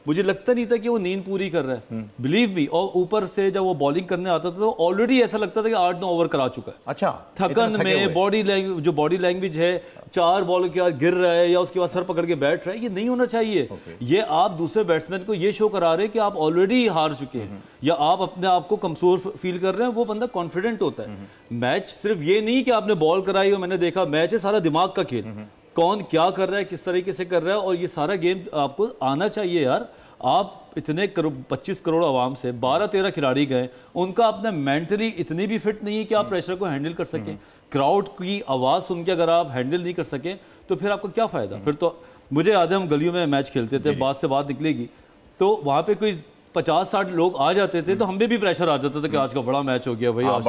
मुझे लगता नहीं था कि वो नींद पूरी कर रहा है, बिलीव मी। और ऊपर से जब वो बॉलिंग करने आता था तो ऑलरेडी ऐसा लगता था कि 8-9 ओवर करा चुका है। अच्छा, थकन में बॉडी लैंग्वेज, जो बॉडी लैंग्वेज है, 4 बॉल के बाद गिर रहा है या उसके बाद सर पकड़ के बैठ रहा है, ये नहीं होना चाहिए। ये आप दूसरे बैट्समैन को ये शो करा रहे हैं कि आप ऑलरेडी हार चुके हैं या आप अपने आप को कमजोर फील कर रहे हैं। वो बंदा कॉन्फिडेंट होता है। मैच सिर्फ ये नहीं कि आपने बॉल कराई और मैंने देखा, मैच है सारा दिमाग का खेल। कौन क्या कर रहा है, किस तरीके से कर रहा है, और ये सारा गेम आपको आना चाहिए यार। आप इतने 25 करोड़ आवाम से 12-13 खिलाड़ी गए, उनका अपना मेंटली इतनी भी फिट नहीं है कि आप प्रेशर को हैंडल कर सकें। क्राउड की आवाज़ सुन के अगर आप हैंडल नहीं कर सकें तो फिर आपको क्या फ़ायदा? फिर तो मुझे याद है हम गलियों में मैच खेलते थे, बात से बात निकलेगी तो वहाँ पे कोई 50-60 लोग आ जाते थे तो हम भी प्रेशर आ जाता था कि आज का बड़ा मैच हो गया भाई, आज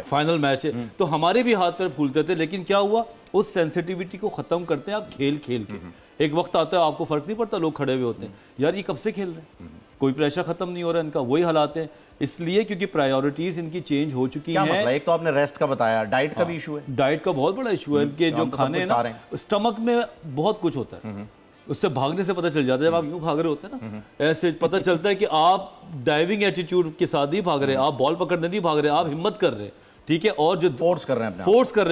फाइनल मैच है। तो हमारे भी हाथ पैर फूलते थे। लेकिन क्या हुआ, उस सेंसिटिविटी को ख़त्म करते हैं आप खेल खेल के। एक वक्त आता है आपको फ़र्क नहीं पड़ता, लोग खड़े हुए होते हैं, यार ये कब से खेल रहे हैं, कोई प्रेशर ख़त्म नहीं हो रहा है इनका। वही हालात है, इसलिए क्योंकि प्रायोरिटीज़ इनकी चेंज हो चुकी हैं। एक तो आपने रेस्ट का बताया, डाइट का भी इशू है। डाइट का बहुत बड़ा इशू है। इनके जो खाने हैं ना, स्टमक में बहुत कुछ होता है, उससे भागने से पता चल जाता है। जब आप यूँ भाग रहे होते हैं ना, ऐसे पता चलता है कि आप डाइविंग एटीट्यूड के साथ नहीं भाग रहे, आप बॉल पकड़ने नहीं भाग रहे, आप हिम्मत कर रहे हैं, ठीक है, और जो फोर्स कर रहे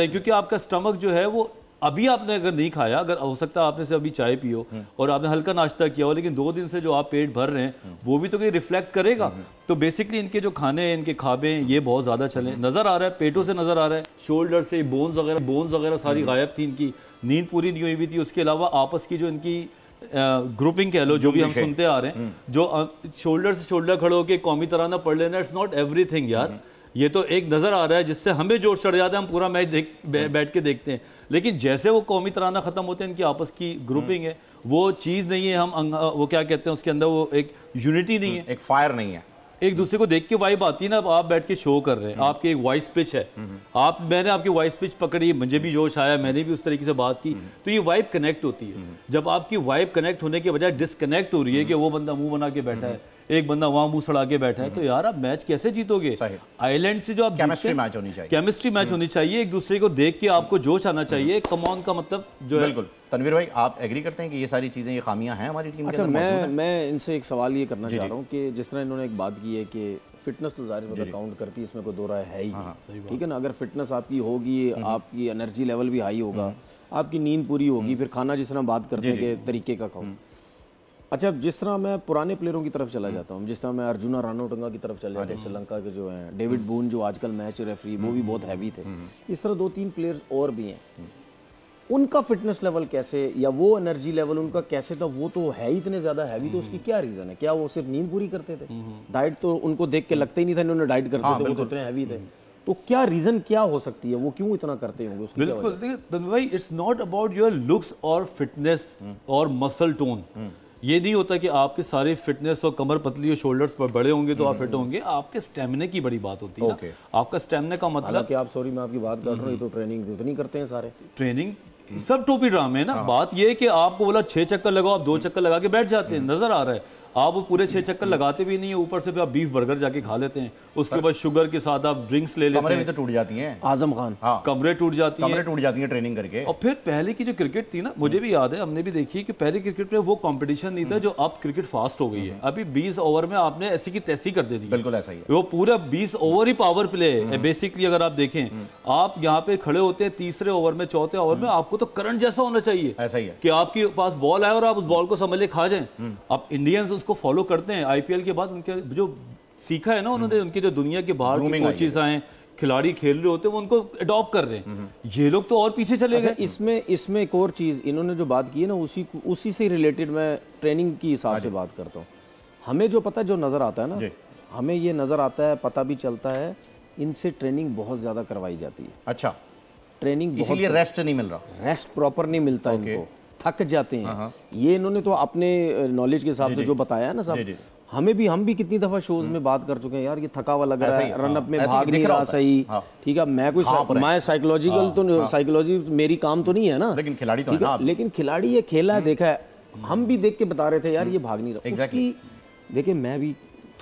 हैं क्योंकि आपका स्टमक जो है वो अभी आपने अगर नहीं खाया, अगर हो सकता है आपने से अभी चाय पियो और आपने हल्का नाश्ता किया हो, लेकिन 2 दिन से जो आप पेट भर रहे हैं वो भी तो कहीं रिफ्लेक्ट करेगा। तो बेसिकली इनके जो खाने, इनके खाबे ये बहुत ज़्यादा चले, नज़र आ रहा है, पेटों से नज़र आ रहा है, शोल्डर से बोन्स वगैरह सारी गायब थी इनकी, नींद पूरी नहीं हुई थी। उसके अलावा आपस की जो इनकी ग्रुपिंग कह लो, जो भी हम सुनते आ रहे हैं, जो शोल्डर से शोल्डर खड़े होकर कौमी तराना पढ़ लेना, इट्स नॉट एवरीथिंग यार। ये तो एक नज़र आ रहा है जिससे हमें जोश चढ़ जाता है, हम पूरा मैच बैठ के देखते हैं, लेकिन जैसे वो कौमी तराना ख़त्म होते हैं, इनकी आपस की ग्रुपिंग है, वो चीज़ नहीं है। हम वो क्या कहते हैं उसके अंदर, वो एक यूनिटी नहीं है, एक फायर नहीं है, एक दूसरे को देख के वाइब आती है ना। अब आप बैठ के शो कर रहे हैं, आपकी एक वॉइस पिच है, मैंने आपकी वॉइस पिच पकड़ी, मुझे भी जोश आया, मैंने भी उस तरीके से बात की, तो ये वाइब कनेक्ट होती है। जब आपकी वाइब कनेक्ट होने के बजाय डिसकनेक्ट हो रही है कि वो बंदा मुंह बना के बैठा है, एक बंदा वहां मुंह सड़ा के बैठा है, तो यार आप मैच कैसे जीतोगे? आइलैंड से जो आप केमिस्ट्री मैच होनी चाहिए, केमिस्ट्री मैच होनी चाहिए, एक दूसरे को देख के आपको जोश आना चाहिए। कम ऑन का मतलब जो है। बिल्कुल। तनवीर भाई, आप एग्री करते हैं कि ये सारी चीज़ें, ये खामियां हैं हमारी टीम के अंदर? अच्छा, मैं इनसे एक सवाल ये करना चाह रहा हूँ कि जिस तरह इन्होंने एक बात की है कि फिटनेस तो ज़ाहिर मतलब काउंट करती है, इसमें कोई दो राय है ही, ठीक है ना। अगर फिटनेस आपकी होगी, आपकी एनर्जी लेवल भी हाई होगा, आपकी नींद पूरी होगी, फिर खाना जिस तरह बात करते हैं कि तरीके का खाओ। अच्छा, जिस तरह मैं पुराने प्लेयरों की तरफ चला जाता हूँ, जिस तरह मैं अर्जुना रानोटंगा की तरफ चले जाता हूँ, श्रीलंका के जो हैं डेविड बून, जो आजकल मैच रेफरी, वो भी बहुत हैवी थे। इस तरह 2-3 प्लेयर्स और भी हैं, उनका फिटनेस लेवल कैसे, या वो एनर्जी लेवल उनका कैसे था? वो तो है ही इतने ज़्यादा हैवी, तो उसकी क्या रीज़न है? क्या वो सिर्फ नींद पूरी करते थे? डाइट तो उनको देख के लगता ही नहीं था इन्होंने डाइट करते थे, वो तो इतने हैवी थे। तो क्या रीज़न क्या हो सकती है, वो क्यों इतना करते होंगे? बिल्कुल, देखिए भाई, it's not about your looks और फिटनेस और मसल टोन। ये नहीं होता कि आपके सारे फिटनेस और कमर पतली और शोल्डर्स पर बड़े होंगे तो आप फिट होंगे। आपके स्टेमिना की बड़ी बात होती है ना। आपका स्टेमिना का मतलब कि आप, सॉरी मैं आपकी बात कर रहा हूँ, तो ट्रेनिंग उतनी करते हैं सारे, ट्रेनिंग सब टोपी ड्रामे है ना। बात ये है कि आपको बोला 6 चक्कर लगाओ, आप 2 चक्कर लगा के बैठ जाते हैं, नजर आ रहा है। आप वो पूरे 6 चक्कर लगाते भी नहीं है, ऊपर से भी आप बीफ बर्गर जाके खा लेते हैं, उसके बाद शुगर के साथ आप ड्रिंक्स ले लेते हैं। कमरे भी तो टूट जाती हैं आजम खान, कमरे टूट जाती हैं ट्रेनिंग करके। और फिर पहले की जो क्रिकेट थी ना, मुझे भी याद है, हमने भी देखी कि पहले क्रिकेट में वो कंपटीशन नहीं था जो अब क्रिकेट फास्ट हो गई है। अभी 20 ओवर में आपने ऐसी की तैसी कर दे दी। बिल्कुल ऐसा ही है, वो पूरा 20 ओवर ही पावर प्ले है बेसिकली। अगर आप देखें, आप यहाँ पे खड़े होते हैं तीसरे ओवर में, चौथे ओवर में, आपको तो करंट जैसा होना चाहिए, ऐसा ही है कि आपके पास बॉल आए और आप उस बॉल को समझ ले खा जाएं। अब इंडियंस उसको फॉलो करते हैं। आईपीएल के बाद उनके जो सीखा है ना उन्होंने, उनके जो दुनिया के बाहर के कोचेस आए, खिलाड़ी खेल रहे होते हैं, वो उनको अडॉप्ट कर रहे हैं। ये लोग तो और पीछे चले गए। इसमें एक और चीज़ इन्होंने जो बात की है ना, उसी से रिलेटेड मैं ट्रेनिंग की हिसाब से बात करता हूँ। हमें जो पता है, जो नज़र आता है ना, हमें ये नज़र आता है, पता भी चलता है, इनसे ट्रेनिंग बहुत ज़्यादा करवाई जाती है। अच्छा, ट्रेनिंग इसीलिए रेस्ट नहीं मिल रहा, रेस्ट प्रॉपर नहीं मिलता इनको, थक जाते हैं। ये इन्होंने तो अपने नॉलेज के हिसाब से जो बताया है ना साहब, हम भी कितनी दफा शोज में बात कर चुके हैं, यार ये थका हुआ लग रहा है, रन अप में भाग नहीं रहा सही, ठीक है। मैं मैं साइकोलॉजिकल तो साइकोलॉजी मेरी काम तो नहीं है ना, लेकिन खिलाड़ी तो है ना, लेकिन खिलाड़ी ये खेला है, देखा है, हम भी देख के बता रहे थे यार ये भाग नहीं रहा। देखिए, मैं भी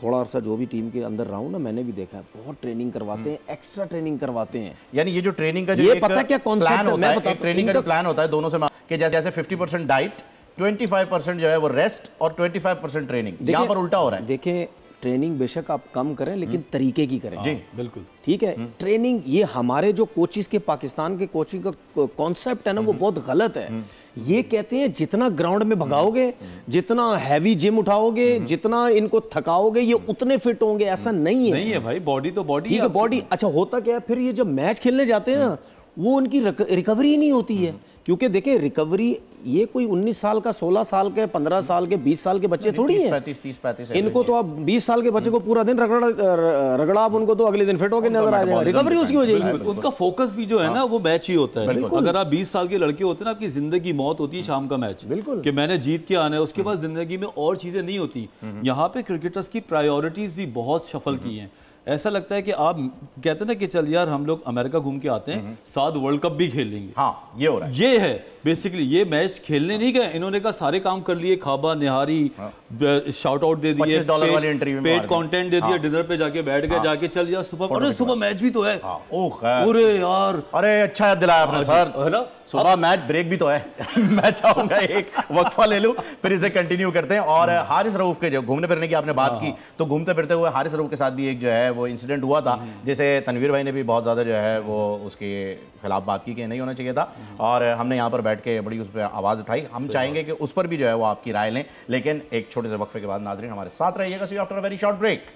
थोड़ा सा जो भी टीम के अंदर रहा हूँ ना, मैंने भी देखा है, बहुत ट्रेनिंग करवाते हैं, एक्स्ट्रा ट्रेनिंग करवाते हैं। यानी ये जो ट्रेनिंग का जो ये पता क्या कॉन्सेप्ट होता है, ट्रेनिंग का जो प्लान होता है दोनों से, कि जैसे 50% डाइट, 25% जो है वो रेस्ट और 25% ट्रेनिंग। यहाँ पर उल्टा हो रहा है। देखिए, ट्रेनिंग बेशक आप कम करें, लेकिन तरीके की करें। जी बिल्कुल, ठीक है। ट्रेनिंग, ये हमारे जो कोचिज के, पाकिस्तान के कोचिंग का कॉन्सेप्ट है ना, वो बहुत गलत है। ये कहते हैं जितना ग्राउंड में भगाओगे, जितना हैवी जिम उठाओगे, जितना इनको थकाओगे, ये उतने फिट होंगे। ऐसा नहीं है भाई, बॉडी तो बॉडी ठीक है, बॉडी। अच्छा, होता क्या है फिर, ये जब मैच खेलने जाते हैं ना, वो उनकी रिकवरी नहीं होती है। क्योंकि देखिए, रिकवरी ये कोई 19 साल का, 16 साल के, 15 साल के, 20 साल के बच्चे थोड़ी हैं। 30-35 इनको तो आप 20 साल के बच्चे को पूरा दिन रगड़ा आप उनको, तो अगले दिन फिट होकर नजर आ जाएगा, रिकवरी उसकी हो जाएगी। उनका फोकस भी जो है ना, वो मैच ही होता है। अगर आप 20 साल के लड़के होते हैं ना, आपकी जिंदगी मौत होती है शाम का मैच, बिल्कुल, कि मैंने जीत के आना है, उसके बाद जिंदगी में और चीजें नहीं होती। यहाँ पे क्रिकेटर्स की प्रायोरिटीज भी बहुत शफल की हैं। ऐसा लगता है कि आप कहते हैं ना कि चल यार हम लोग अमेरिका घूम के आते हैं, साथ वर्ल्ड कप भी खेल लेंगे। हाँ, ये हो रहा है। ये है बेसिकली, ये मैच खेलने नहीं गए, इन्होंने कहा सारे काम कर लिए, खाबा निहारी, शाउट आउट दे दिए, $25 वाली इंटरव्यू में पेड कंटेंट दे दिया, डिनर पे जाके बैठ गए, जाके चल यार सुबह, अरे सुबह मैच भी तो है। अरे यार, अरे अच्छा याद दिलाया आपने सर, है ना, सुबह मैच ब्रेक भी तो है। मैं चाहूंगा एक वक्फा ले लूं, फिर इसे कंटिन्यू करते हैं। और हारिस रऊफ के जो घूमने फिरने की आपने बात की, तो घूमते फिरते हुए हारिस रऊफ के साथ भी एक जो है वो इंसिडेंट हुआ था, जैसे तनवीर भाई ने भी बहुत ज़्यादा जो है वो उसके खिलाफ बात की कि नहीं होना चाहिए था, और हमने यहाँ पर बैठ के बड़ी उस पर आवाज़ उठाई। हम चाहेंगे कि उस पर भी जो है वो आपकी राय लें, लेकिन एक छोटे से वक्फे के बाद नाज़रीन हमारे साथ रहिएगा। See you after a very short break.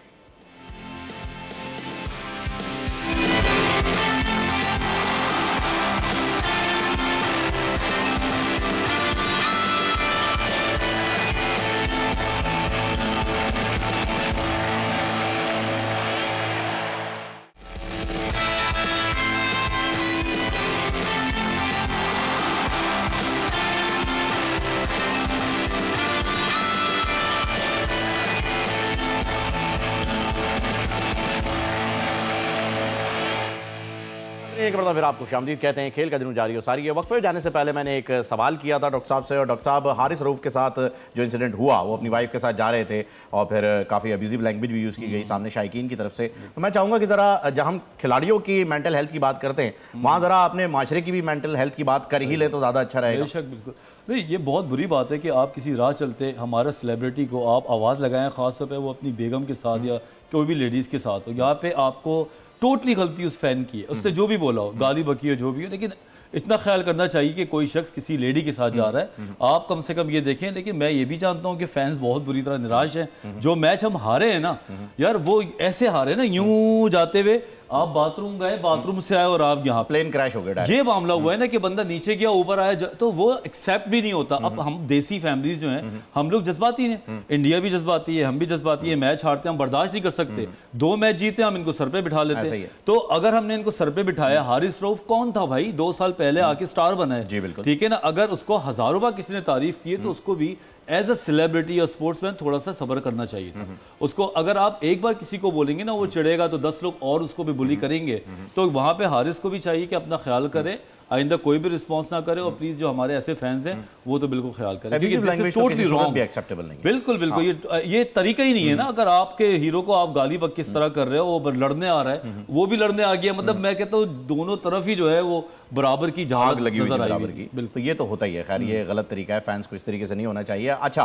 एक बार फिर आपको खुशामदीद कहते हैं। खेल का दिन जारी हो सारी है। वक्त पे जाने से पहले मैंने एक सवाल किया था डॉक्टर साहब से, और डॉक्टर साहब हारिस रऊफ के साथ जो इंसिडेंट हुआ, वो अपनी वाइफ के साथ जा रहे थे और फिर काफ़ी अब्यूजिव लैंग्वेज भी यूज़ की गई सामने शायकीन की तरफ से। तो मैं चाहूँगा कि ज़रा जब हम खिलाड़ियों की मेंटल हेल्थ की बात करते हैं, वहाँ ज़रा अपने माशरे की भी मेंटल हेल्थ की बात कर ही ले तो ज़्यादा अच्छा रहेगा। बेशक, बिल्कुल नहीं, ये बहुत बुरी बात है कि आप किसी राह चलते हमारा सेलिब्रिटी को आप आवाज़ लगाएं, ख़ासतौर पे वो अपनी बेगम के साथ या कोई भी लेडीज़ के साथ हो। यहाँ पे आपको टोटली गलती उस फैन की है, उसने जो भी बोला हो, गाली बकी हो, जो भी हो, लेकिन इतना ख्याल करना चाहिए कि कोई शख्स किसी लेडी के साथ जा रहा है, आप कम से कम ये देखें। लेकिन मैं ये भी जानता हूँ कि फैंस बहुत बुरी तरह निराश हैं। जो मैच हम हारे हैं ना यार, वो ऐसे हारे ना, यूं जाते हुए आप बाथरूम गए, बाथरूम से आए और आप यहाँ प्लेन क्रैश हो गया। ये मामला हुआ है ना कि बंदा नीचे गया ऊपर आया, तो वो एक्सेप्ट भी नहीं होता। अब हम देसी फैमिलीज जो हैं, हम लोग जज्बाती हैं, इंडिया भी जज्बाती है, हम भी जज्बाती है। मैच हारते हैं, हम बर्दाश्त नहीं कर सकते। 2 मैच जीते हम इनको सर पे बिठा लेते हैं। तो अगर हमने इनको सर पे बिठाया, हारिस रऊफ कौन था भाई, 2 साल पहले आके स्टार बना है, जी बिल्कुल, ठीक है ना। अगर उसको हजारों बार किसी ने तारीफ की है तो उसको भी एज अ सेलिब्रिटी और स्पोर्ट्समैन थोड़ा सा सब्र करना चाहिए था उसको। अगर आप एक बार किसी को बोलेंगे ना, वो चिढ़ेगा तो 10 लोग और उसको भी बुली करेंगे। तो वहां पे हारिस को भी चाहिए कि अपना ख्याल करे, आइंदा कोई भी रिस्पांस ना करे, और प्लीज जो हमारे ऐसे फैंस हैं वो तो बिल्कुल ख्याल करें, क्योंकि this is totally wrong, acceptable नहीं। बिल्कुल बिल्कुल, ये तरीका ही नहीं है ना। अगर आपके हीरो को आप गाली बक किस तरह कर रहे हो, वो लड़ने आ रहा है, वो भी लड़ने आ गया, मतलब मैं कहता हूँ दोनों तरफ ही जो है वो बराबर की आग लगी हुई बराबर की। बिल्कुल, ये तो होता ही है। खैर ये गलत तरीका है, फैंस को इस तरीके से नहीं होना चाहिए। अच्छा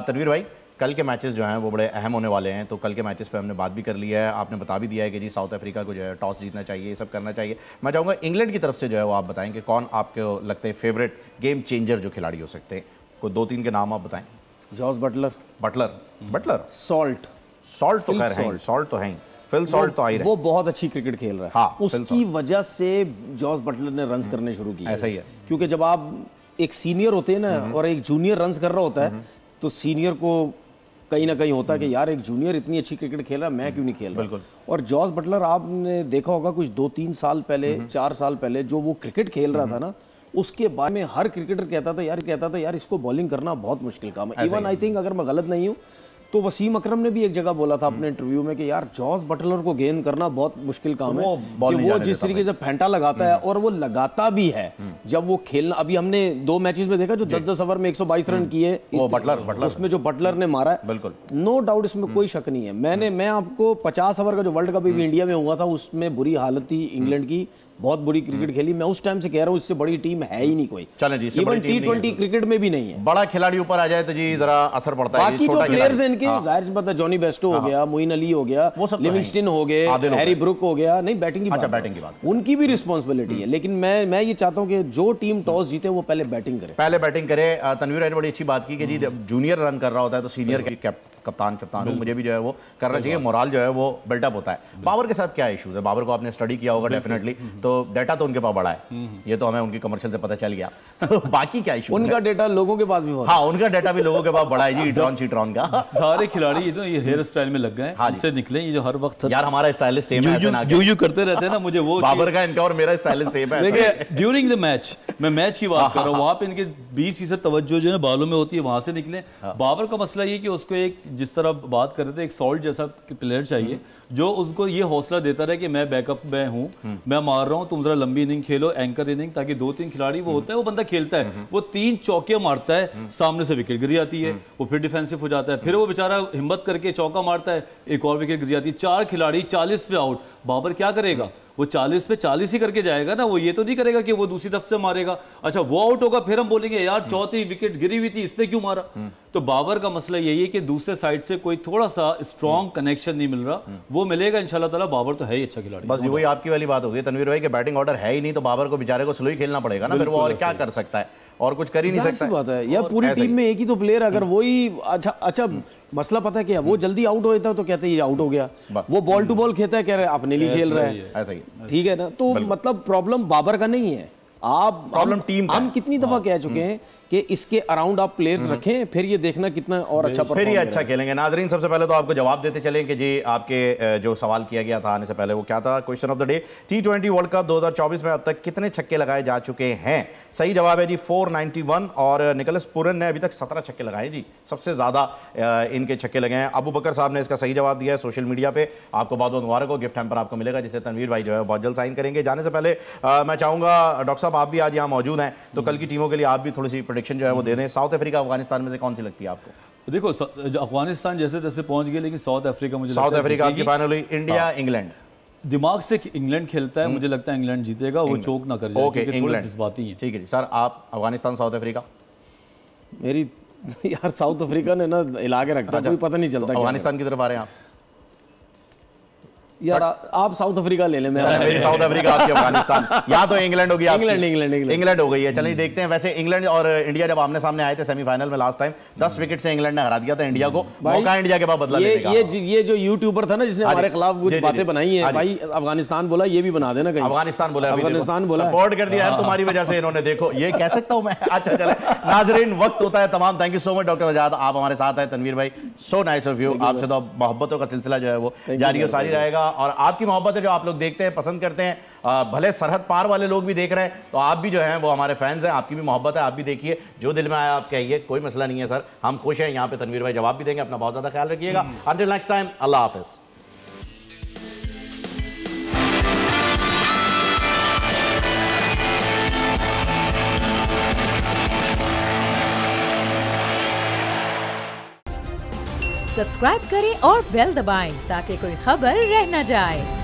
तनवीर भाई, कल के मैचेस जो हैं वो बड़े अहम होने वाले हैं, तो कल के मैचेस पे हमने बात भी कर लिया है। आपने बता भी दिया है कि जी साउथ अफ्रीका को जो है टॉस जीतना चाहिए, ये सब करना चाहिए। मैं चाहूँगा इंग्लैंड की तरफ से जो है वो आप बताएं कि कौन आपको लगते हैं फेवरेट गेम चेंजर जो खिलाड़ी हो सकते हैं। कोई 2-3 के नाम आप बताएं। जॉस बटलर, सॉल्ट तो खैर है, सॉल्ट तो है, फिल सॉल्ट तो आई रहे, वो बहुत अच्छी क्रिकेट खेल रहा है। हाँ, उसकी वजह से जॉस बटलर ने रन्स करने शुरू किए। ऐसा ही है, क्योंकि जब आप एक सीनियर होते हैं ना और एक जूनियर रन्स कर रहा होता है, तो सीनियर को कहीं ना कहीं होता है कि यार एक जूनियर इतनी अच्छी क्रिकेट खेल रहा है, मैं क्यों नहीं खेल रहा। बिल्कुल। और जॉस बटलर आपने देखा होगा कुछ 2-3 साल पहले, 4 साल पहले जो वो क्रिकेट खेल रहा था ना, उसके बारे में हर क्रिकेटर कहता था यार इसको बॉलिंग करना बहुत मुश्किल काम है। इवन आई थिंक अगर मैं गलत नहीं हूँ तो वसीम अकरम ने भी एक जगह बोला था अपने इंटरव्यू में कि यार जॉस बटलर को गेंद करना बहुत मुश्किल काम है, कि वो जिस तरीके से फेंटा लगाता है, और वो लगाता भी है जब वो खेलना। अभी हमने 2 मैचेस में देखा जो 10-10 ओवर में 122 रन किए, बटलर उसमें जो बटलर ने मारा है, बिल्कुल नो डाउट, इसमें कोई शक नहीं है। मैं आपको 50 ओवर का जो वर्ल्ड कप इंडिया में हुआ था, उसमें बुरी हालत थी इंग्लैंड की, बहुत बुरी क्रिकेट खेली। मैं उस टाइम से कह रहा हूँ इससे बड़ी टीम है ही नहीं कोई। चलें जी, इवन T20 क्रिकेट में भी नहीं है। बड़ा खिलाड़ी ऊपर आ जाए तो जी जरा असर पड़ता है। बाकी जो प्लेयर्स हैं इनके, जाहिर सी बात है, जॉनी बेस्टो हो गया, मोइन अली हो गया, लिविंगस्टन हो गए, हैरी ब्रुक हो गया। नहीं, बैटिंग की बात, उनकी भी रिस्पॉन्सिबिलिटी है। लेकिन मैं ये चाहता हूँ कि जो टीम टॉस जीते वो पहले बैटिंग करे। तनवीर ने बड़ी अच्छी बात की कि जी जूनियर रन कर रहा होता है तो सीनियर की कप्तान मुझे भी जो है वो करना चाहिए, मोराल जो है वो बिल्टअप होता है। बाबर के साथ क्या इश्यूज है? बाबर को आपने स्टडी किया होगा डेफिनेटली, तो डाटा तो उनके पास बड़ा है, ये तो हमें उनकी कमर्शियल से पता चल गया। तो बाकी क्या इशू? उनका डाटा लोगों के पास भी बहुत। हाँ, उनका डाटा भी लोगों के पास बड़ा है जी, ईट्रॉन का। सारे खिलाड़ी ये हेयर स्टाइल में लग गए, इससे निकले। ये जो हर वक्त यार हमारा स्टाइलिस्ट सेम है, यू करते रहते हैं ना, मुझे वो बाबर का इनका और मेरा स्टाइलिस्ट सेम है। देखिए ड्यूरिंग द मैच, मैं मैच की बात कर रहा हूँ, वहाँ पे इनके 20% तवज्जो जो है बालों में होती है, वहां से निकले। बाबर का मसला ये कि उसको एक, जिस तरह बात कर रहे थे, एक सॉल्ट जैसा प्लेयर चाहिए जो उसको ये हौसला देता रहे कि मैं बैकअप में हूँ, मैं मार रहा हूँ, तुम जरा लंबी इनिंग खेलो, एंकर इनिंग, ताकि 2-3 खिलाड़ी वो होता है, वो बंदा खेलता है, वो 3 चौके मारता है, सामने से विकेट गिर जाती है, वो फिर डिफेंसिव हो जाता है, फिर वो बेचारा हिम्मत करके चौका मारता है, एक और विकेट गिर जाती है, 4 खिलाड़ी 40 पे आउट। बाबर क्या करेगा? वो 40 पे 40 ही करके जाएगा ना, वो ये तो नहीं करेगा कि वो दूसरी तरफ से मारेगा। अच्छा, वो आउट होगा, फिर हम बोलेंगे यार चौथी विकेट गिरी हुई थी, इसने क्यों मारा? तो बाबर का मसला यही है कि दूसरे साइड से कोई थोड़ा सा स्ट्रॉन्ग कनेक्शन नहीं मिल रहा, वो मिलेगा इंशाल्लाह ताला। बाबर तो है ही अच्छा खिलाड़ी। बस वही आपकी वाली बात होगी तनवीर भाई, कि बैटिंग ऑर्डर है ही नहीं, तो बाबर को बेचारे को स्लो ही खेलना पड़ेगा ना, फिर वो और क्या कर सकता है, और कुछ कर ही नहीं सकता। बात है यार, पूरी टीम में एक ही तो प्लेयर, अगर वही अच्छा मसला पता है क्या, वो जल्दी आउट हो जाता है तो कहते हैं ये आउट हो गया, वो बॉल टू बॉल खेलता है, कह रहे हैं अपने लिए खेल रहा है, ऐसा ही, ठीक है ना। तो मतलब प्रॉब्लम बाबर का नहीं है, आप प्रॉब्लम टीम का। हम कितनी दफा कह चुके हैं कि इसके अराउंड आप प्लेयर्स रखें, फिर ये देखना कितना और अच्छा फिर ये अच्छा खेलेंगे। नाजरीन, सबसे पहले तो आपको जवाब देते चलें कि जी आपके जो सवाल किया गया था आने से पहले वो क्या था। Question of the day, T20 world cup 2024 में अब तक कितने छक्के लगाए जा चुके हैं? सही जवाब है जी 491 और निकोलस पूरन ने अभी तक 17 छक्के लगाए जी, सबसे ज़्यादा इनके छक्के लगे हैं। अबू बकर साहब ने इसका सही जवाब दिया है सोशल मीडिया पे, आपको बहुत बहुत मुबारक हो। गिफ्ट हैम्पर आपको मिलेगा जिसे तनवीर भाई जो है बहुत जल्द साइन करेंगे। जाने से पहले मैं चाहूँगा डॉक्टर साहब आप भी आज यहाँ मौजूद हैं, तो कल की टीमों के लिए आप भी थोड़ी सी प्रेडिक्शन जो है वो दे दें। साउथ अफ्रीका अफगानिस्तान में से कौन सी लगती है आपको? देखो अफगानिस्तान जैसे तैसे पहुंच गए, लेकिन साउथ अफ्रीका मुझे साउथ अफ्रीका की फाइनली इंडिया इंग्लैंड दिमाग से इंग्लैंड खेलता है, मुझे लगता है इंग्लैंड जीतेगा, वो चोक ना कर जाए। ओके, इंग्लैंड जज्बाती है। ठीक है जी सर, आप अफगानिस्तान साउथ अफ्रीका? मेरी यार साउथ अफ्रीका ने ना हिला के रखता है, कोई पता नहीं चलता। अफगानिस्तान की तरफ आ रहे हैं आप? यार आप साउथ अफ्रीका ले लें, मेरी साउथ अफ्रीका आपकी अफगानिस्तान, या तो इंग्लैंड होगी, इंग्लैंड हो गई है। चलिए देखते हैं। वैसे इंग्लैंड और इंडिया जब आमने सामने आए थे सेमीफाइनल में लास्ट टाइम, 10 विकेट से इंग्लैंड ने हरा दिया था इंडिया को। मौका इंडिया के बाद बदला ये जो यूट्यूबर था ना जिसने हमारे खिलाफ कुछ बातें बनाई है, भाई अफगानिस्तान बोला, ये भी बना देना कहीं। अफगानिस्तान बोला, सपोर्ट कर दिया तुम्हारी वजह से इन्होंने, देखो ये कह सकता हूं मैं। अच्छा चले नाजरीन, वक्त होता है तमाम। Thank you so much doctor Wajad, आप हमारे साथ हैं। तनवीर भाई, सो नाइस ऑफ यू। आपसे तो मोहब्बतों का सिलसिला जो है वो जारी सारी रहेगा, और आपकी मोहब्बत जो आप लोग देखते हैं, पसंद करते हैं, भले सरहद पार वाले लोग भी देख रहे हैं, तो आप भी जो हैं वो हमारे फैंस हैं, आपकी भी मोहब्बत है, आप भी देखिए, जो दिल में आया आप कहिए, कोई मसला नहीं है सर, हम खुश हैं। यहाँ पे तनवीर भाई जवाब भी देंगे। अपना बहुत ज़्यादा ख्याल रखिएगा। अंटिल नेक्स्ट टाइम, अल्लाह हाफिज़। सब्सक्राइब करें और बेल दबाएं ताकि कोई खबर रह न जाए।